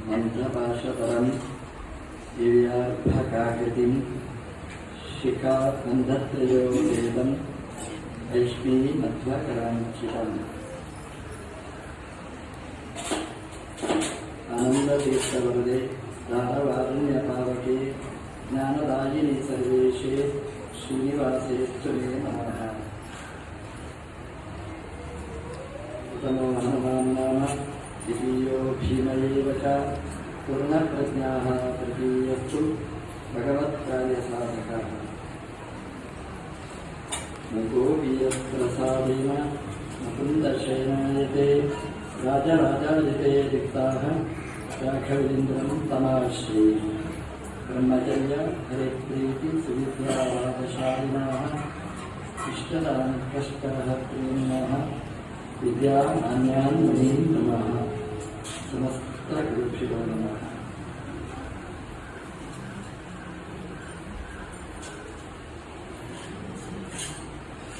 ಮಂತ್ರಪಾಶಪರಂ ದಿವ್ಯಾರ್ಭಕಾಕೃತಿಂ ಶಿಖಾಬಂಧತ್ರಯೋ ವೇದಂ ಲಕ್ಷ್ಮೀ ಮಧ್ವಕರಾಂಚಿತಂ ಆನಂದತೀರ್ಥವರದೆ ಧಾರವಾರಣ್ಯಪಾವಕೆ ಜ್ಞಾನದಾಯಿನಿ ಸರ್ವೇಶೇ ಶ್ರೀನಿವಾಸೇಶ್ವರ ಮೇ ನಮಃ. ಉತ್ತಮೋ ಹನುಮಾನ್ ನಾಮ ದ್ವಿತೀಯೋ ಭೀಮಯೇವ ಚ ಪೂರ್ಣಪ್ರಜ್ಞಾಃ ತೃತೀಯಸ್ತು ಭಗವತ್ಕಾರ್ಯಸಾಧಕಃ. ಗೋಪೀಯಪ್ರಸಾದೇನ ಮುಕುಂದಶಯನಾಯತೆ ರಾಜರಾಜಾಯತೆ ದಿಕ್ತಾಃ ರಾಘವೇಂದ್ರಂ ತಮಾಶ್ರೇ. ಬ್ರಹ್ಮಚರ್ಯ ಹರಿಪ್ರೀತಿ ಸುವಿದ್ಯಾವಾದಶಾಲಿನಃ ಇಷ್ಟದಾಂ ಕಷ್ಟಹರ್ತ್ರೀಣಃ ವಿದ್ಯಾಮಾನ್ಯಾನ್ ಮುನೀನ್ ನಮಃ. ಸಮಸ್ತ ಗುರುಭ್ಯೋ ನಮಃ.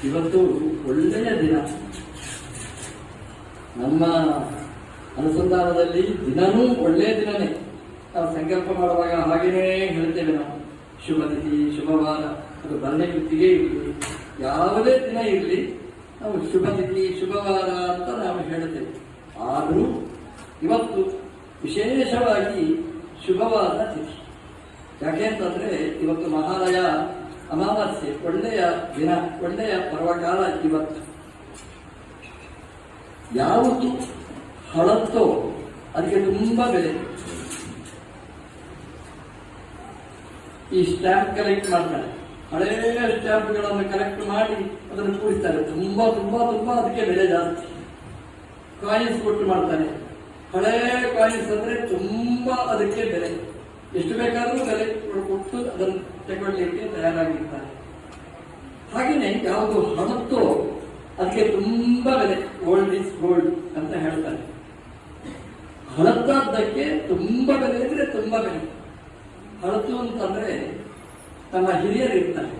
ಇವತ್ತು ಒಳ್ಳೆಯ ದಿನ. ನಮ್ಮ ಅನುಸಂಧಾನದಲ್ಲಿ ದಿನನೂ ಒಳ್ಳೆಯ ದಿನನೇ. ನಾವು ಸಂಕಲ್ಪ ಮಾಡುವಾಗ ಹಾಗೇನೇ ಹೇಳ್ತೇವೆ. ನಾವು ಶುಭ ತಿಥಿ, ಶುಭವಾರ, ಅದು ಬನ್ನಿ ವೃತ್ತಿಗೆ ಇರಲಿ, ಯಾವುದೇ ದಿನ ಇರಲಿ, ನಾವು ಶುಭ ತಿಥಿ ಶುಭವಾರ ಅಂತ ನಾವು ಹೇಳ್ತೇವೆ. ಆದರೂ ಇವತ್ತು ವಿಶೇಷವಾಗಿ ಶುಭವಾದ ತಿಥಿ. ಯಾಕೆ ಅಂತಂದ್ರೆ ಇವತ್ತು ಮಹಾಲಯ ಅಮಾವಾಸ್ಯೆ, ಒಳ್ಳೆಯ ದಿನ, ಒಳ್ಳೆಯ ಪರ್ವಕಾಲ. ಇವತ್ತು ಯಾವುದು ಹಳತ್ತೋ ಅದಕ್ಕೆ ತುಂಬಾ ಬೆಲೆ. ಈ ಸ್ಟ್ಯಾಂಪ್ ಕಲೆಕ್ಟ್ ಮಾಡ್ತಾರೆ, ಹಳೆಯ ಸ್ಟ್ಯಾಂಪ್ಗಳನ್ನು ಕಲೆಕ್ಟ್ ಮಾಡಿ ಅದನ್ನು ಕೂಡಿಸ್ತಾರೆ. ತುಂಬಾ ತುಂಬಾ ತುಂಬಾ ಅದಕ್ಕೆ ಬೆಲೆ ಜಾಸ್ತಿ. ಕಾಯಿನ್ಸ್ ಕೊಟ್ಟು ಮಾಡ್ತಾರೆ. ಹಳೆಯ ಕಾಯಿನ್ಸ್ ಅಂದ್ರೆ ತುಂಬಾ ಅದಕ್ಕೆ ಬೆಲೆ, ಎಷ್ಟು ಬೇಕಾದ್ರೂ ಬೆಲೆ ಕೊಟ್ಟು ಅದನ್ನು ತಗೊಳ್ಳಿಕ್ಕೆ ತಯಾರಾಗಿರ್ತಾರೆ. ಹಾಗೆಯೇ ಯಾವುದು ಹಣತ್ತೋ ಅದಕ್ಕೆ ತುಂಬಾ ಬೆಲೆ. ಗೋಲ್ಡ್ ಇಸ್ ಗೋಲ್ಡ್ ಅಂತ ಹೇಳ್ತಾರೆ. ಹಳತ್ತಾದ್ದಕ್ಕೆ ತುಂಬಾ ಬೆಲೆ ಇದ್ರೆ ತುಂಬಾ ಬೆಲೆ. ಹಳತು ಅಂತಂದ್ರೆ ನಮ್ಮ ಹಿರಿಯರು ಇರ್ತಾರೆ,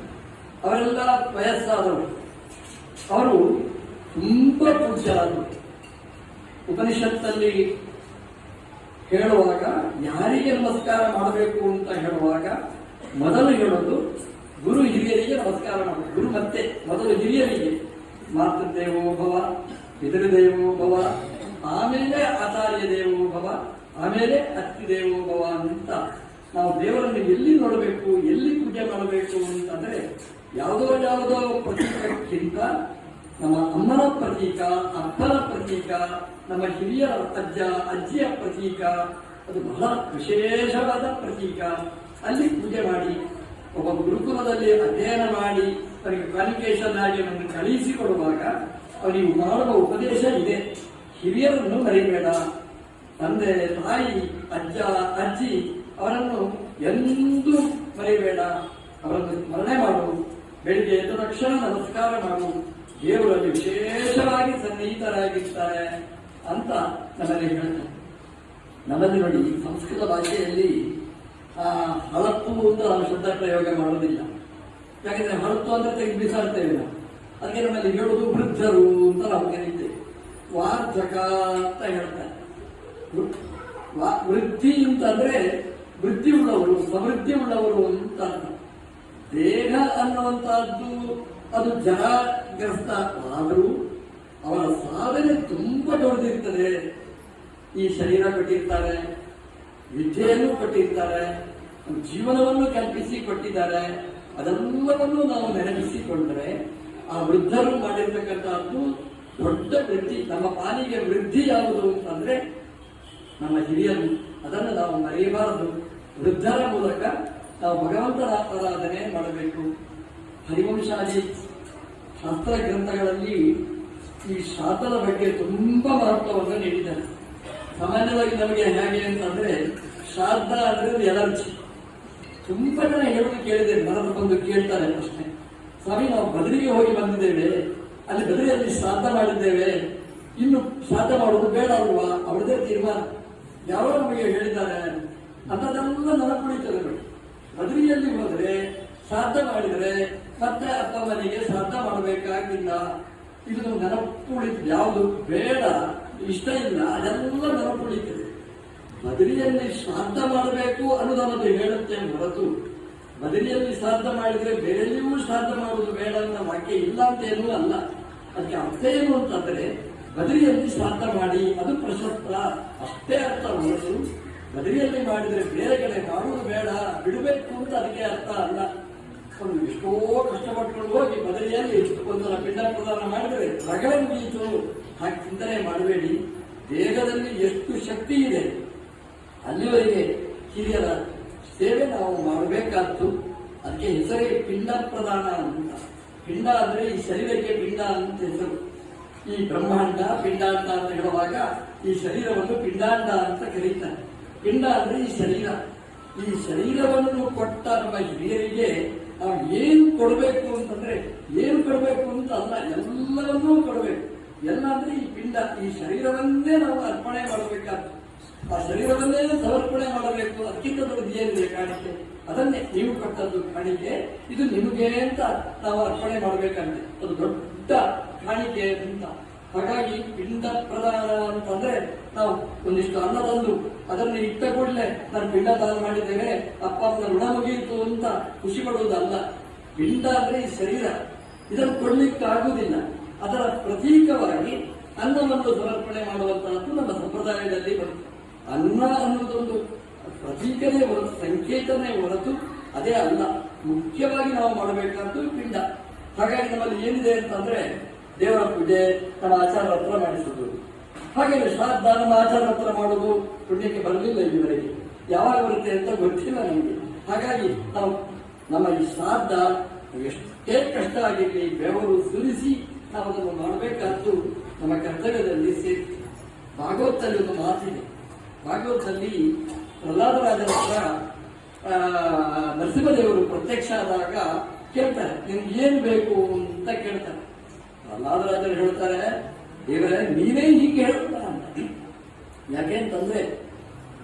ಅವರೆಲ್ಲ ವಯಸ್ಸಾದವರು, ಅವರು ತುಂಬಾ ಪೂಜ್ಯರಾದರು. ಉಪನಿಷತ್ತಲ್ಲಿ ಹೇಳುವಾಗ ಯಾರಿಗೆ ನಮಸ್ಕಾರ ಮಾಡಬೇಕು ಅಂತ ಹೇಳುವಾಗ ಮೊದಲು ಹೇಳೋದು ಗುರು ಹಿರಿಯರಿಗೆ ನಮಸ್ಕಾರ ಮಾಡಬೇಕು. ಗುರು ಮತ್ತೆ ಮೊದಲು ಹಿರಿಯರಿಗೆ, ಮಾತೃದೇವೋ ಭವ, ಪಿತೃದೇವೋ ಭವ, ಆಮೇಲೆ ಆಚಾರ್ಯ ದೇವೋ ಭವ, ಆಮೇಲೆ ಅತಿದೇವೋ ಭವ ಅಂತ ನಾವು ದೇವರನ್ನು ಎಲ್ಲಿ ನೋಡಬೇಕು, ಎಲ್ಲಿ ಪೂಜೆ ಮಾಡಬೇಕು ಅಂತಂದ್ರೆ ಯಾವುದೋ ಪ್ರತೀಕಕ್ಕಿಂತ ನಮ್ಮ ಅಮ್ಮನ ಪ್ರತೀಕ, ಅಪ್ಪನ ಪ್ರತೀಕ, ನಮ್ಮ ಹಿರಿಯರ ಅಜ್ಜ ಅಜ್ಜಿಯ ಪ್ರತೀಕ, ಅದು ಬಹಳ ವಿಶೇಷವಾದ ಪ್ರತೀಕ. ಅಲ್ಲಿ ಪೂಜೆ ಮಾಡಿ ಒಬ್ಬ ಗುರುಕುಲದಲ್ಲಿ ಅಧ್ಯಯನ ಮಾಡಿ ಅವರಿಗೆ ಕ್ವಾಲಿಫಿಕೇಶನ್ ಆಗಿ ಅವರನ್ನು ಕಳುಹಿಸಿಕೊಡುವಾಗ ಅವರಿಗೆ ಮಾಡುವ ಉಪದೇಶ ಇದೆ. ಹಿರಿಯರನ್ನು ಮರಿಬೇಡ. ತಂದೆ ತಾಯಿ ಅಜ್ಜ ಅಜ್ಜಿ ಅವರನ್ನು ಎಂದೂ ಮರಿಬೇಡ. ಅವರನ್ನು ಸ್ಮರಣೆ ಮಾಡು. ಬೆಳಿಗ್ಗೆ ಎದ್ದ ತಕ್ಷಣ ನಮಸ್ಕಾರ ಮಾಡು. ದೇವರಲ್ಲಿ ವಿಶೇಷವಾಗಿ ಸನ್ನಿಹಿತರಾಗಿರ್ತಾರೆ ಅಂತ ನಮ್ಮಲ್ಲಿ ಹೇಳ್ತಾರೆ. ನಮ್ಮಲ್ಲಿ ನೋಡಿ, ಸಂಸ್ಕೃತ ಭಾಷೆಯಲ್ಲಿ ಹಳತ್ತು ಅಂತ ನಾವು ಶಬ್ದ ಪ್ರಯೋಗ ಮಾಡೋದಿಲ್ಲ. ಯಾಕಂದ್ರೆ ಹಳತ್ತು ಅಂದ್ರೆ ತೆಗೆದು ಬಿಸಾಡ್ತೇವೆ ನಾವು. ಅದಕ್ಕೆ ನಮ್ಮಲ್ಲಿ ಹೇಳೋದು ವೃದ್ಧರು ಅಂತ ನಾವು ಕರೀತೇವೆ. ವಾರ್ಧಕ ಅಂತ ಹೇಳ್ತಾರೆ. ವೃದ್ಧಿ ಅಂತಂದ್ರೆ ವೃದ್ಧಿ ಉಳ್ಳವರು, ಸಮೃದ್ಧಿ ಉಳ್ಳವರು ಅಂತ. ದೇಹ ಅನ್ನುವಂತಹದ್ದು ಅದು ಜರಾಗ್ರಸ್ತ ಆದರೂ ಅವರ ಸಾಧನೆ ತುಂಬಾ ದೊಡ್ಡದಿರ್ತದೆ. ಈ ಶರೀರ ಕೊಟ್ಟಿರ್ತಾರೆ, ವಿದ್ಯೆಯನ್ನು ಕೊಟ್ಟಿರ್ತಾರೆ, ಜೀವನವನ್ನು ಕಲ್ಪಿಸಿ ಕೊಟ್ಟಿದ್ದಾರೆ. ಅದೆಲ್ಲವನ್ನು ನಾವು ನೆನಪಿಸಿಕೊಂಡ್ರೆ ಆ ವೃದ್ಧರು ಮಾಡಿರ್ತಕ್ಕಂಥದ್ದು ದೊಡ್ಡ ವೃದ್ಧಿ. ನಮ್ಮ ಪಾಲಿಗೆ ವೃದ್ಧಿ ಯಾವುದು ಅಂತಂದ್ರೆ ನಮ್ಮ ಹಿರಿಯರು. ಅದನ್ನು ನಾವು ಮರೆಯಬಾರದು. ವೃದ್ಧರ ಮೂಲಕ ನಾವು ಭಗವಂತನ ಆರಾಧನೆ ಮಾಡಬೇಕು. ಹರಿವಂಶಾದಿ ಶಾಸ್ತ್ರ ಗ್ರಂಥಗಳಲ್ಲಿ ಈ ಶ್ರಾದ್ದದ ಬಗ್ಗೆ ತುಂಬಾ ಮಹತ್ವವನ್ನು ನೀಡಿದ್ದಾರೆ. ಸಾಮಾನ್ಯವಾಗಿ ನಮಗೆ ಹೇಗೆ ಅಂತಂದ್ರೆ ಶ್ರಾದ್ದ ಅಂದ್ರೆ ಎಲರ್ಜಿ. ತುಂಬಾ ಜನ ಹೇಳೋದು ಕೇಳಿದ್ದೇನೆ. ಮನದ ಬಂದು ಕೇಳ್ತಾರೆ ಪ್ರಶ್ನೆ, ಸ್ವಾಮಿ ನಾವು ಬದಲಿಗೆ ಹೋಗಿ ಬಂದಿದ್ದೇವೆ, ಅಲ್ಲಿ ಬದಲಿಯಲ್ಲಿ ಶ್ರಾದ್ದ ಮಾಡಿದ್ದೇವೆ, ಇನ್ನು ಶ್ರಾದ್ದ ಮಾಡೋದು ಬೇಡ ಅಲ್ವಾ? ಅವರದೇ ತೀರ್ಮಾನ. ಯಾರೋ ನಮಗೆ ಹೇಳಿದ್ದಾರೆ ಅನ್ನೋದೆಲ್ಲ ನೆನಪುಳಿತದೆ ನೋಡಿ. ಬದಲಿಯಲ್ಲಿ ಹೋದ್ರೆ ಶ್ರಾದ್ದ ಮಾಡಿದರೆ ಮತ್ತೆ ಅಪ್ಪ ಮನೆಗೆ ಶ್ರಾದ್ದ ಮಾಡಬೇಕಾಗಿಲ್ಲ. ಇದು ನೆನಪುಳಿತು. ಯಾವುದು ಬೇಡ ಇಷ್ಟ ಇಲ್ಲ, ಅದೆಲ್ಲ ನೆನಪುಳಿತದೆ. ಬದರಿಯಲ್ಲಿ ಶ್ರಾದ್ದ ಮಾಡಬೇಕು ಅನ್ನೋದನ್ನದು ಹೇಳುತ್ತೆ ಹೊರತು ಬದರಿಯಲ್ಲಿ ಶ್ರಾದ್ದ ಮಾಡಿದ್ರೆ ಬೇರೆಲ್ಲಿಯೂ ಶ್ರಾದ್ದ ಮಾಡುವುದು ಬೇಡ ಅನ್ನೋ ವಾಕ್ಯ ಇಲ್ಲ ಅಂತೇನೂ ಅಲ್ಲ. ಅದಕ್ಕೆ ಅರ್ಥ ಏನು ಅಂತಂದ್ರೆ ಬದರಿಯಲ್ಲಿ ಶ್ರಾದ್ದ ಮಾಡಿ ಅದು ಪ್ರಶಸ್ತ ಅಷ್ಟೇ ಅರ್ಥ ಹೊರತು ಬದರಿಯಲ್ಲಿ ಮಾಡಿದ್ರೆ ಬೇರೆ ಕಡೆ ಮಾಡುವುದು ಬೇಡ ಬಿಡಬೇಕು ಅಂತ ಅದಕ್ಕೆ ಅರ್ಥ ಅಲ್ಲ. ಒಂದು ಎಷ್ಟೋ ಕಷ್ಟಪಟ್ಟುಕೊಂಡು ಹೋಗಿ ಬದರಿಯಲ್ಲಿ ಒಂದರ ಪಿಂಡ ಪ್ರದಾನ ಮಾಡಿದರೆ ರಗಳೆ ಮುಗಿಯಿತು ಹಾಗೆ ಚಿಂತನೆ ಮಾಡಬೇಡಿ. ದೇಹದಲ್ಲಿ ಎಷ್ಟು ಶಕ್ತಿ ಇದೆ ಅಲ್ಲಿವರೆಗೆ ಹಿರಿಯರ ಸೇವೆ ನಾವು ಮಾಡಬೇಕಾದ್ದು. ಅದಕ್ಕೆ ಹೆಸರೇ ಪಿಂಡ ಪ್ರದಾನ ಅಂತ. ಪಿಂಡ ಅಂದ್ರೆ ಈ ಶರೀರಕ್ಕೆ ಪಿಂಡ ಅಂತ ಹೆಸರು. ಈ ಬ್ರಹ್ಮಾಂಡ ಪಿಂಡಾಂಡ ಅಂತ ಹೇಳುವಾಗ ಈ ಶರೀರವನ್ನು ಪಿಂಡಾಂಡ ಅಂತ ಕರೀತಾರೆ. ಪಿಂಡ ಅಂದ್ರೆ ಈ ಶರೀರ. ಈ ಶರೀರವನ್ನು ಕೊಟ್ಟ ನಮ್ಮ ಹಿರಿಯರಿಗೆ ನಾವು ಏನು ಕೊಡಬೇಕು ಅಂತಂದ್ರೆ ಏನು ಕೊಡಬೇಕು ಅಂತ ಅಲ್ಲ, ಎಲ್ಲವನ್ನೂ ಕೊಡಬೇಕು. ಎಲ್ಲ ಅಂದ್ರೆ ಈ ಪಿಂಡ, ಈ ಶರೀರವನ್ನೇ ನಾವು ಅರ್ಪಣೆ ಮಾಡಬೇಕಾದ್ದು. ಆ ಶರೀರವನ್ನೇ ಸಮರ್ಪಣೆ ಮಾಡಬೇಕು. ಅದಕ್ಕಿಂತ ದೊಡ್ಡದು ಏನಿದೆ ಕಾಣಿಕೆ? ಅದನ್ನೇ ನೀವು ಕೊಟ್ಟದ್ದು ಕಾಣಿಕೆ, ಇದು ನಿಮಗೆ ಅಂತ ನಾವು ಅರ್ಪಣೆ ಮಾಡಬೇಕಂತೆ. ಅದು ದೊಡ್ಡ ಕಾಣಿಕೆ ಅಂತ. ಹಾಗಾಗಿ ಪಿಂಡ ಪ್ರದಾನ ಅಂತಂದ್ರೆ ನಾವು ಒಂದಿಷ್ಟು ಅನ್ನ ತಂದು ಅದನ್ನು ಇಟ್ಟ ಕೂಡಲೇ ನಾನು ಪಿಂಡ ದಾನ ಮಾಡಿದ್ದೇನೆ, ಅಪ್ಪ ಅಮ್ಮನ ಋಣ ಮುಗಿಯಿತು ಅಂತ ಖುಷಿ ಪಡುವುದಲ್ಲ. ಪಿಂಡ ಅಂದ್ರೆ ಈ ಶರೀರ, ಇದನ್ನು ಕೊಡ್ಲಿಕ್ಕಾಗುವುದಿಲ್ಲ. ಅದರ ಪ್ರತೀಕವಾಗಿ ಅನ್ನವನ್ನು ಸಮರ್ಪಣೆ ಮಾಡುವಂತಹದ್ದು ನಮ್ಮ ಸಂಪ್ರದಾಯದಲ್ಲಿ ಬರುತ್ತೆ. ಅನ್ನ ಅನ್ನೋದೊಂದು ಪ್ರತೀಕನೇ ಹೊರತು, ಸಂಕೇತನೇ ಹೊರತು ಅದೇ ಅಲ್ಲ. ಮುಖ್ಯವಾಗಿ ನಾವು ಮಾಡಬೇಕಾದ್ದು ಪಿಂಡ. ಹಾಗಾಗಿ ನಮ್ಮಲ್ಲಿ ಏನಿದೆ ಅಂತಂದ್ರೆ ದೇವರ ಪೂಜೆ ನಮ್ಮ ಆಚಾರ ಹತ್ರ ಮಾಡಿಸುವುದು, ಹಾಗೆ ಶ್ರಾದ್ದ ನಮ್ಮ ಆಚಾರ ಹತ್ರ ಮಾಡುವುದು ಪುಣ್ಯಕ್ಕೆ ಬರಲಿಲ್ಲ ಇಲ್ಲಿವರೆಗೆ. ಯಾವಾಗ ಬರುತ್ತೆ ಅಂತ ಗೊತ್ತಿಲ್ಲ ನಮಗೆ. ಹಾಗಾಗಿ ನಾವು ನಮ್ಮ ಈ ಶ್ರಾದ್ದ ಎಷ್ಟೇ ಕಷ್ಟ ಆಗಿರಲಿ ಬೆವರು ಸುರಿಸಿ ನಾವು ಅದನ್ನು ಮಾಡಬೇಕಾದ್ದು ನಮ್ಮ ಕರ್ತವ್ಯದಲ್ಲಿ ಸೇರಿ. ಭಾಗವತದಲ್ಲಿ ಒಂದು ಮಾತಿದೆ. ಭಾಗವತದಲ್ಲಿ ಪ್ರಹ್ಲಾದರಾಜರ ಹತ್ರ ನರಸಿಂಹದೇವರು ಪ್ರತ್ಯಕ್ಷ ಆದಾಗ ಕೇಳ್ತಾರೆ, ನಿಮ್ಗೆ ಏನ್ ಬೇಕು ಅಂತ ಕೇಳ್ತಾರೆ. ಪ್ರಹ್ಲಾದರಾಜರು ಹೇಳ್ತಾರೆ, ದೇವರೇ ನೀವೇ ಹೀಗೆ ಹೇಳ್ತಾರ ಅಂತ. ಯಾಕೆ ಅಂತಂದ್ರೆ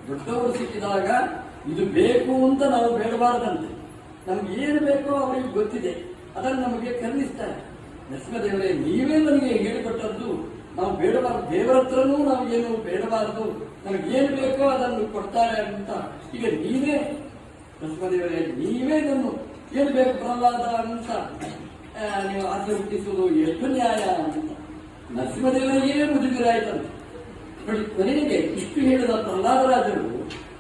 ದೊಡ್ಡವರು ಸಿಕ್ಕಿದಾಗ ಇದು ಬೇಕು ಅಂತ ನಾವು ಬೇಡಬಾರದಂತೆ. ನಮ್ಗೆ ಏನು ಬೇಕೋ ಅವರಿಗೆ ಗೊತ್ತಿದೆ, ಅದನ್ನು ನಮಗೆ ಕರುಣಿಸ್ತಾರೆ. ನರಸಿಂಹದೇವರೇ ನೀವೇ ನನಗೆ ಹೇಳಿಕೊಟ್ಟದ್ದು, ನಾವು ಬೇಡಬಾರದು, ದೇವರ ಹತ್ರನೂ ನಾವು ಏನು ಬೇಡಬಾರದು, ನಮಗೇನು ಬೇಕೋ ಅದನ್ನು ಕೊಡ್ತಾರೆ ಅಂತ. ಈಗ ನೀವೇ ನರಸಿಂಹದೇವರೇ ನೀವೇ ಇದನ್ನು ಏನು ಬೇಕು ಪ್ರಹ್ಲಾದ ಅಂತ ನೀವು ಆಸೆ ಹುಟ್ಟಿಸುವುದು ಎಷ್ಟು ನ್ಯಾಯ ಅಂತ. ನರಸಿಂಹದೇವರಿಗೆ ಮುಜುಗರ ಆಯ್ತಂತೆ. ನೋಡಿ, ಕೊನೆಗೆ ಇಷ್ಟು ಹೇಳಿದ ಪ್ರಹ್ಲಾದರಾಜರು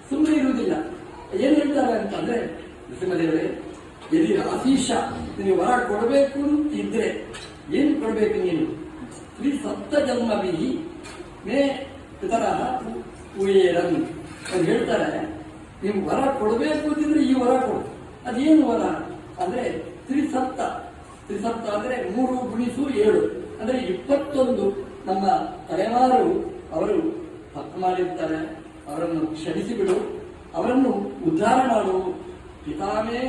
ಸುಮ್ಮನೆ ಇರುವುದಿಲ್ಲ. ಏನ್ ಹೇಳ್ತಾರೆ ಅಂತಂದ್ರೆ, ನರಸಿಂಹದೇವರೇ ಎಲ್ಲಿ ಆಶೀಷ ನೀವು ವರ ಕೊಡಬೇಕು ಅಂತಿದ್ರೆ ಏನು ಕೊಡಬೇಕು ನೀನು? ಶ್ರೀ ಸಪ್ತ ಜನ್ಮವಿಹಿ ಮೇ ಪಿತರ ಉಯೇರನ್ ಅಂತ ಹೇಳ್ತಾರೆ. ನೀವು ವರ ಕೊಡಬೇಕು ಅಂತಿದ್ರೆ ಈ ವರ ಕೊಡು. ಅದೇನು ವರ ಅಂದ್ರೆ ತ್ರಿಸಪ್ತ. ತ್ರಿಸಪ್ತ ಅಂದ್ರೆ 3 × 7 ಅಂದ್ರೆ 21 ನಮ್ಮ ತಲೆಮಾರು ಅವರು ತಪ್ಪು ಮಾಡಿರ್ತಾರೆ, ಅವರನ್ನು ಕ್ಷಮಿಸಿಬಿಡು, ಅವರನ್ನು ಉದ್ಧಾರ ಮಾಡು. ಪಿತಾಮೇ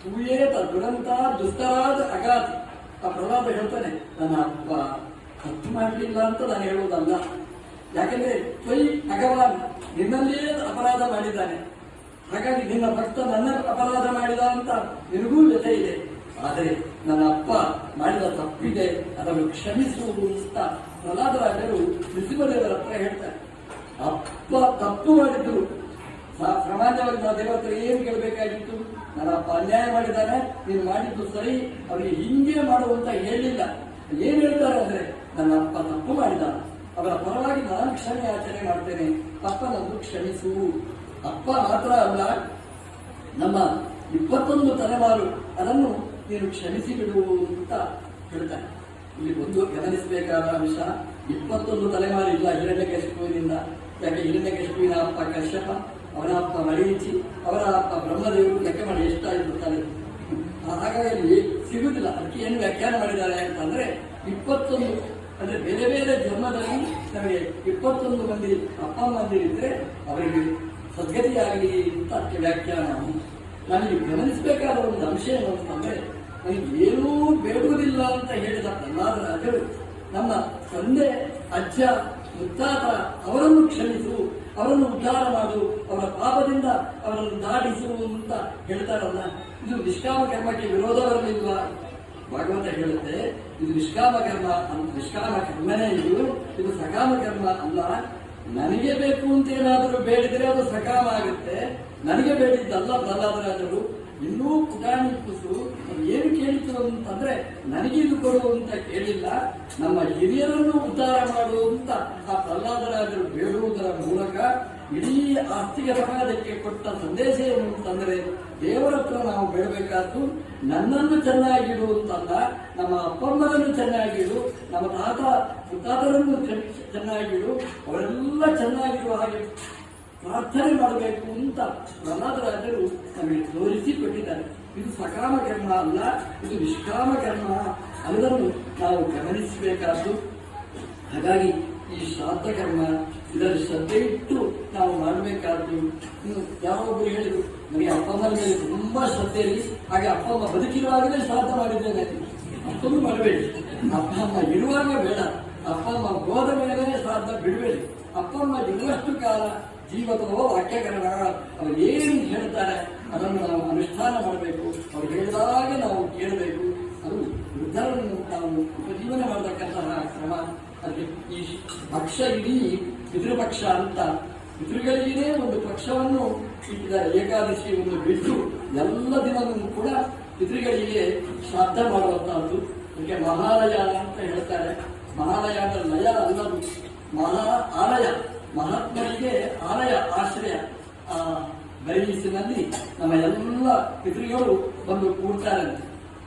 ತೂಯೇತ ದುರಂತ ದುಸ್ತರಾದ ಅಗಾತಿ. ಆ ಪ್ರಹ್ಲಾದ ಹೇಳ್ತಾನೆ, ನನ್ನ ಅಪ್ಪ ತಪ್ಪು ಮಾಡಲಿಲ್ಲ ಅಂತ ನಾನು ಹೇಳುವುದಲ್ಲ. ಯಾಕಂದ್ರೆ ತ್ವಯಿ ಭಗವಾನ್ ನಿನ್ನಲ್ಲಿಯೇ ಅಪರಾಧ ಮಾಡಿದ್ದಾನೆ. ಹಾಗಾಗಿ ನಿನ್ನ ಭಕ್ತ ನನ್ನ ಅಪರಾಧ ಮಾಡಿದ ಅಂತ ನಿನಗೂ ವ್ಯಥೆ ಇದೆ. ಆದರೆ ನನ್ನ ಅಪ್ಪ ಮಾಡಿದ ತಪ್ಪಿದೆ, ಅದನ್ನು ಕ್ಷಮಿಸುವುದು ಅಂತ ಪ್ರಹ್ಲಾದರಾಜರು ನರಸಿಂಹದೇವರ ಹತ್ರ ಹೇಳ್ತಾರೆ. ಅಪ್ಪ ತಪ್ಪು ಮಾಡಿದ್ರು ಸಾಮಾನ್ಯವಾಗಿ ನಾವು ದೇವರ ಹತ್ರ ಏನು ಕೇಳಬೇಕಾಗಿತ್ತು? ನನ್ನ ಅಪ್ಪ ಅನ್ಯಾಯ ಮಾಡಿದ್ದಾನೆ, ನೀನು ಮಾಡಿದ್ದು ಸರಿ, ಅವರಿಗೆ ಹಿಂಗೆ ಮಾಡುವಂತ ಹೇಳಿಲ್ಲ. ಏನ್ ಹೇಳ್ತಾರೆ ಅಂದ್ರೆ, ನನ್ನ ಅಪ್ಪ ತಪ್ಪು ಮಾಡಿದ, ಅವರ ಪರವಾಗಿ ನಾನು ಕ್ಷಮೆ ಯಾಚನೆ ಮಾಡ್ತೇನೆ, ಅಪ್ಪನನ್ನು ಕ್ಷಮಿಸು. ಅಪ್ಪ ಮಾತ್ರ ಅಲ್ಲ, ನಮ್ಮ 21 ತಲೆಮಾರು ಅದನ್ನು ನೀನು ಕ್ಷಮಿಸಿ ಬಿಡು ಅಂತ ಹೇಳ್ತಾರೆ. ಇಲ್ಲಿ ಒಂದು ಗಮನಿಸಬೇಕಾದ ಅಂಶ, 21 ತಲೆಮಾರು ಇಲ್ಲ ಹಿರಣ್ಯಕಶಿಪುವಿನಿಂದ. ಯಾಕೆ ಹಿರಣ್ಯಕಶಿಪುವಿನ ಅಪ್ಪ ಕಶ್ಯಪ, ಅವನ ಅಪ್ಪ ಮರೀಚಿ, ಅವರ ಅಪ್ಪ ಬ್ರಹ್ಮದೇವರು, ಲೆಕ್ಕ ಮಾಡಿ ಎಷ್ಟಾಯಿತು ತಲೆ. ಹಾಗಾಗಿ ಸಿಗುದಿಲ್ಲ. ಅದಕ್ಕೆ ಏನು ವ್ಯಾಖ್ಯಾನ ಮಾಡಿದ್ದಾರೆ ಅಂತಂದ್ರೆ 21 ಅಂದ್ರೆ ಬೇರೆ ಬೇರೆ ಜನ್ಮದಲ್ಲಿ ನಮಗೆ 21 ಮಂದಿ ಅಪ್ಪ ಅಮ್ಮಂದಿರಿದ್ರೆ ಅವರಿಗೆ ಸದ್ಗತಿಯಾಗಲಿ ಅಂತ ಅದಕ್ಕೆ ವ್ಯಾಖ್ಯಾನ. ನನಗೆ ಗಮನಿಸಬೇಕಾದ ಒಂದು ಅಂಶ ಏನು ಅಂತಂದ್ರೆ, ನನಗೆ ಏನೂ ಬೇಡುವುದಿಲ್ಲ ಅಂತ ಹೇಳಿದ ಪ್ರಹ್ಲಾದರಾಜರು ನಮ್ಮ ತಂದೆ, ಅಜ್ಜ, ಮುತ್ತಾತ ಅವರನ್ನು ಕ್ಷಮಿಸು, ಅವರನ್ನು ಉದ್ಧಾರ ಮಾಡು, ಅವರ ಪಾಪದಿಂದ ಅವರನ್ನು ದಾಟಿಸು ಅಂತ ಹೇಳ್ತಾರಲ್ಲ. ಇದು ನಿಷ್ಕಾಮ ಕರ್ಮಕ್ಕೆ ವಿರೋಧ ಬರಲಿಲ್ವಾ? ಭಾಗವತ ಹೇಳುತ್ತೆ, ಇದು ನಿಷ್ಕಾಮ ಕರ್ಮ ನಿಷ್ಕಾಮ ಕರ್ಮನೇ ಇದು ಸಕಾಮ ಕರ್ಮ ಅಲ್ಲ. ನನಗೆ ಬೇಕು ಅಂತ ಏನಾದರೂ ಬೇಡಿದರೆ ಅದು ಸಕಾಮ ಆಗುತ್ತೆ, ನನಗೆ ಬೇಡಿದ್ದಲ್ಲ. ಪ್ರಹ್ಲಾದರಾಜರು ಇನ್ನೂ ಪುಟಾಣಿ ಕೂಸು ಅದು ಏನು ಕೇಳಿತು ಅಂತಂದ್ರೆ, ನನಗಿದು ಕೊಡು ಅಂತ ಕೇಳಿಲ್ಲ, ನಮ್ಮ ಹಿರಿಯರನ್ನು ಉದ್ಧಾರ ಮಾಡುವಂತ ಆ ಪ್ರಹ್ಲಾದರಾಜರು ಬೇಡುವುದರ ಮೂಲಕ ಇಡೀ ಆಸ್ತಿಕ ಸಮಾಜಕ್ಕೆ ಕೊಟ್ಟ ಸಂದೇಶ ಏನು ಅಂತಂದ್ರೆ, ದೇವರ ಹತ್ರ ನಾವು ಬೇಡಬೇಕಾದ್ದು ನನ್ನನ್ನು ಚೆನ್ನಾಗಿಡುವಂತಲ್ಲ, ನಮ್ಮ ಅಪ್ಪಮ್ಮನನ್ನು ಚೆನ್ನಾಗಿಡು, ನಮ್ಮ ಮುತ್ತಾತರನ್ನು ಚೆನ್ನಾಗಿಡು, ಅವರೆಲ್ಲ ಚೆನ್ನಾಗಿರುವ ಹಾಗೆ ಪ್ರಾರ್ಥನೆ ಮಾಡಬೇಕು ಅಂತ ಪ್ರಹ್ಲಾದರಾಜರು ನಮಗೆ ತೋರಿಸಿಕೊಟ್ಟಿದ್ದಾರೆ. ಇದು ಸಕಾಮ ಕರ್ಮ ಅಲ್ಲ, ಇದು ನಿಷ್ಕಾಮ ಕರ್ಮ ಅನ್ನೋದನ್ನು ನಾವು ಗಮನಿಸಬೇಕಾದ್ದು. ಹಾಗಾಗಿ ಈ ಶ್ರಾದ್ದ ಕರ್ಮ ಇದರಲ್ಲಿ ಶ್ರದ್ಧೆ ಇಟ್ಟು ನಾವು ಮಾಡಬೇಕಾದ್ದು. ಯಾರೊಬ್ಬರು ಹೇಳಿದ್ರು, ನನಗೆ ಅಪ್ಪಮ್ಮನ ಮೇಲೆ ತುಂಬಾ ಶ್ರದ್ಧೆ ಇರಲಿ, ಹಾಗೆ ಅಪ್ಪಮ್ಮ ಬದುಕಿರುವಾಗಲೇ ಶ್ರಾದ್ದ ಮಾಡಿದ್ದೇನೆ. ಅಷ್ಟೊಂದು ಮಾಡಬೇಡಿ, ಅಪ್ಪಮ್ಮ ಇರುವಾಗ ಬೇಡ, ಅಪ್ಪಮ್ಮ ಹೋದ ಮೇಲೆ ಶ್ರಾದ್ದ ಬಿಡಬೇಡಿ. ಅಪ್ಪಮ್ಮ ಇರುವಷ್ಟು ಕಾಲ ಜೀವತೋ ವಾಕ್ಯಕರಣ, ಅವರು ಏನು ಹೇಳ್ತಾರೆ ಅದನ್ನು ನಾವು ಅನುಷ್ಠಾನ ಮಾಡಬೇಕು, ಅವ್ರು ಹೇಳಿದಾಗ ನಾವು ಕೇಳಬೇಕು. ಅದು ವೃದ್ಧರನ್ನು ನಾವು ಉಪಜೀವನ ಮಾಡತಕ್ಕಂತಹ ಕ್ರಮ. ಅದಕ್ಕೆ ಈ ಪಕ್ಷ ಇಡೀ ಪಿತೃಪಕ್ಷ ಅಂತ ಪಿತೃಗಳಿಗೇ ಒಂದು ಪಕ್ಷವನ್ನು ಇಟ್ಟಿದ್ದಾರೆ. ಏಕಾದಶಿಯನ್ನು ಬಿಟ್ಟು ಎಲ್ಲ ದಿನವೂ ಕೂಡ ಪಿತೃಗಳಿಗೆ ಶ್ರಾದ್ದ ಮಾಡುವಂತಹದ್ದು. ಅದಕ್ಕೆ ಮಹಾಲಯ ಅಂತ ಹೇಳ್ತಾರೆ. ಮಹಾಲಯ ಅಂದ್ರೆ ಲಯ ಅನ್ನೋದು, ಮಹಾ ಆಲಯ, ಮಹಾತ್ಮರಿಗೆ ಆಲಯ ಆಶ್ರಯ. ಆ ಬೈಲಿಸಿನಲ್ಲಿ ನಮ್ಮ ಎಲ್ಲ ಪಿತೃಗಳು ಬಂದು ಕೂಡ್ತಾರೆ.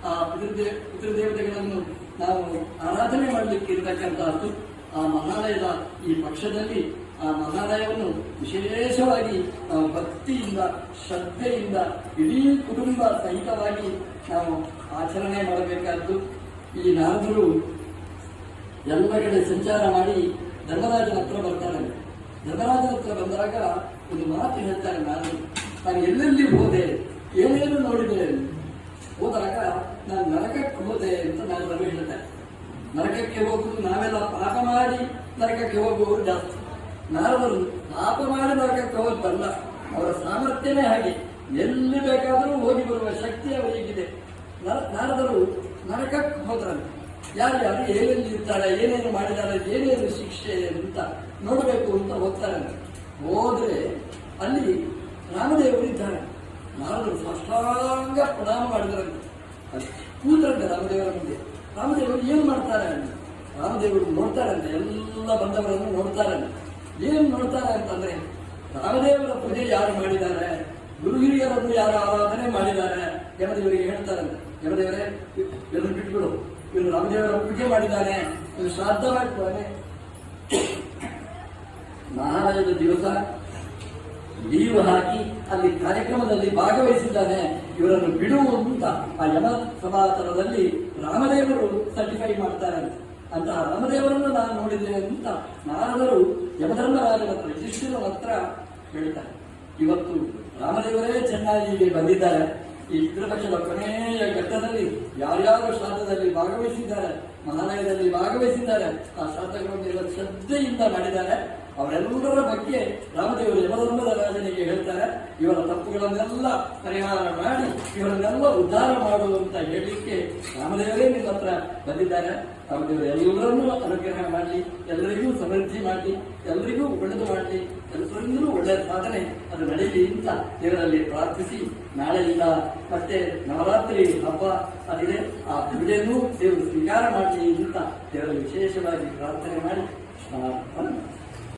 ಆ ಪಿತೃದೇವತೆಗಳನ್ನು ನಾವು ಆರಾಧನೆ ಮಾಡಲಿಕ್ಕೆ ಇರತಕ್ಕಂತಹದ್ದು ಆ ಮಹಾಲಯದ ಈ ಪಕ್ಷದಲ್ಲಿ. ಆ ಮಹಾಲಯವನ್ನು ವಿಶೇಷವಾಗಿ ನಾವು ಭಕ್ತಿಯಿಂದ ಶ್ರದ್ಧೆಯಿಂದ ಇಡೀ ಕುಟುಂಬ ಸಹಿತವಾಗಿ ನಾವು ಆಚರಣೆ ಮಾಡಬೇಕಾದ್ದು. ಈ ನಾರದರು ಎಲ್ಲ ಕಡೆ ಸಂಚಾರ ಮಾಡಿ ಧರ್ಮರಾಜನ ಹತ್ರ ಬರ್ತಾರೆ. ಧರ್ಮರಾಜನ ಹತ್ರ ಬಂದಾಗ ಒಂದು ಮಾತು ಹೇಳ್ತಾರೆ, ನಾನು ಎಲ್ಲೆಲ್ಲಿ ಹೋದೆ, ಏನೇನು ನೋಡಿದೆ. ಹೋದಾಗ ನಾನು ನರಕಕ್ಕೆ ಹೋದೆ ಅಂತ ನಾನು ರವಿ ಹೇಳ್ತಾರೆ. ನರಕಕ್ಕೆ ಹೋಗುವುದು ನಾವೆಲ್ಲ ಪಾಪ ಮಾಡಿ ನರಕಕ್ಕೆ ಹೋಗುವವರು ಜಾಸ್ತಿ. ನಾರದರು ಪಾಪ ಮಾಡಿ ನರಕಕ್ಕೆ ಹೋಗೋದಲ್ಲ, ಅವರ ಸಾಮರ್ಥ್ಯನೇ ಹಾಗೆ, ಎಲ್ಲಿ ಬೇಕಾದರೂ ಹೋಗಿ ಬರುವ ಶಕ್ತಿ ಅವರಿಗಿದೆ. ನಾರದರು ನರಕಕ್ಕೆ ಹೋದ್ರಂತೆ. ಯಾರ್ಯಾರು ಏನೆಲ್ಲಿ ಇರ್ತಾರೆ, ಏನೇನು ಮಾಡಿದ್ದಾರೆ, ಏನೇನು ಶಿಕ್ಷೆ ಅಂತ ನೋಡಬೇಕು ಅಂತ ಹೋಗ್ತಾರೆ. ಹೋದ್ರೆ ಅಲ್ಲಿ ರಾಮದೇವರು ಇದ್ದಾರೆ. ನಾರದರು ಸಾಷ್ಟಾಂಗ ಪ್ರಣಾಮ ಮಾಡಿದ್ರಂತೆ. ಕೂತ್ರಂತೆ ರಾಮದೇವರ ಮುಂದೆ. ರಾಮದೇವರು ಏನು ಮಾಡ್ತಾರೆ ಅಂತ ರಾಮದೇವರು ನೋಡ್ತಾರಂತೆ, ಎಲ್ಲ ಬಂದವರನ್ನು ನೋಡ್ತಾರಂತೆ. ಏನು ನೋಡ್ತಾರೆ ಅಂತಂದ್ರೆ, ರಾಮದೇವರ ಪೂಜೆ ಯಾರು ಮಾಡಿದ್ದಾರೆ, ಗುರು ಹಿರಿಯರನ್ನು ಯಾರು ಆರಾಧನೆ ಮಾಡಿದ್ದಾರೆ. ಯಮದೇವರಿಗೆ ಹೇಳ್ತಾರಂತೆ, ಯಮದೇವರೇ ಇವರು ಬಿಟ್ಬಿಡು, ಇವರು ರಾಮದೇವರ ಪೂಜೆ ಮಾಡಿದ್ದಾನೆ, ಇವರು ಶ್ರಾದ್ದ ಮಾಡ್ತಾನೆ. ಮಹಾರಾಜದ ದಿವಸ ಲೀವ್ ಹಾಕಿ ಅಲ್ಲಿ ಕಾರ್ಯಕ್ರಮದಲ್ಲಿ ಭಾಗವಹಿಸಿದ್ದಾನೆ, ಇವರನ್ನು ಬಿಡುವಂತ ಆ ಯಮ ಸಭಾತಲದಲ್ಲಿ ರಾಮದೇವರು ಸರ್ಟಿಫೈ ಮಾಡ್ತಾರೆ. ಅಂತಹ ರಾಮದೇವರನ್ನು ನಾನು ನೋಡಿದೆ ಅಂತ ನಾರದರು ಯಮಧರ್ಮರಾಜನ ಹತ್ರ, ಯುಧಿಷ್ಠಿರನ ಹತ್ರ ಹೇಳ್ತಾರೆ. ಇವತ್ತು ರಾಮದೇವರೇ ಚೆನ್ನಾಗಿ ಇಲ್ಲಿ ಬಂದಿದ್ದಾರೆ. ಈ ಪಿತೃಪಕ್ಷದ ಕೊನೆಯ ಘಟ್ಟದಲ್ಲಿ ಯಾರ್ಯಾರು ಶ್ರಾದ್ದದಲ್ಲಿ ಭಾಗವಹಿಸಿದ್ದಾರೆ, ಮಹಾಲಯದಲ್ಲಿ ಭಾಗವಹಿಸಿದ್ದಾರೆ, ಆ ಶ್ರಾದ್ದಗಳನ್ನು ಇವತ್ತು ಶ್ರದ್ಧೆಯಿಂದ ಮಾಡಿದ್ದಾರೆ. ಅವರೆಲ್ಲರ ಬಗ್ಗೆ ರಾಮದೇವರು ಯಮಧರ್ಮದ ರಾಜನಿಗೆ ಹೇಳ್ತಾರೆ, ಇವರ ತಪ್ಪುಗಳನ್ನೆಲ್ಲ ಪರಿಹಾರ ಮಾಡಿ ಇವರನ್ನೆಲ್ಲ ಉದ್ಧಾರ ಮಾಡುವಂತ ಹೇಳಲಿಕ್ಕೆ ರಾಮದೇವರೇ ನಿಮ್ಮ ಹತ್ರ ಬಂದಿದ್ದಾರೆ. ರಾಮದೇವರು ಎಲ್ಲರನ್ನೂ ಅನುಗ್ರಹ ಮಾಡಲಿ, ಎಲ್ಲರಿಗೂ ಸಮೃದ್ಧಿ ಮಾಡಲಿ, ಎಲ್ಲರಿಗೂ ಒಳ್ಳೆದು ಮಾಡಲಿ, ಎಲ್ಲರಿಂದಲೂ ಒಳ್ಳೆಯ ಸಾಧನೆ ಅದು ನಡೀಲಿ ಅಂತ ದೇವರಲ್ಲಿ ಪ್ರಾರ್ಥಿಸಿ, ನಾಳೆಯಿಂದ ಮತ್ತೆ ನವರಾತ್ರಿ ಹಬ್ಬ ಅದಿದೆ, ಆ ಪೂಜೆಯನ್ನು ದೇವರು ಸ್ವೀಕಾರ ಮಾಡಲಿ ಅಂತ ದೇವರಲ್ಲಿ ವಿಶೇಷವಾಗಿ ಪ್ರಾರ್ಥನೆ ಮಾಡಿ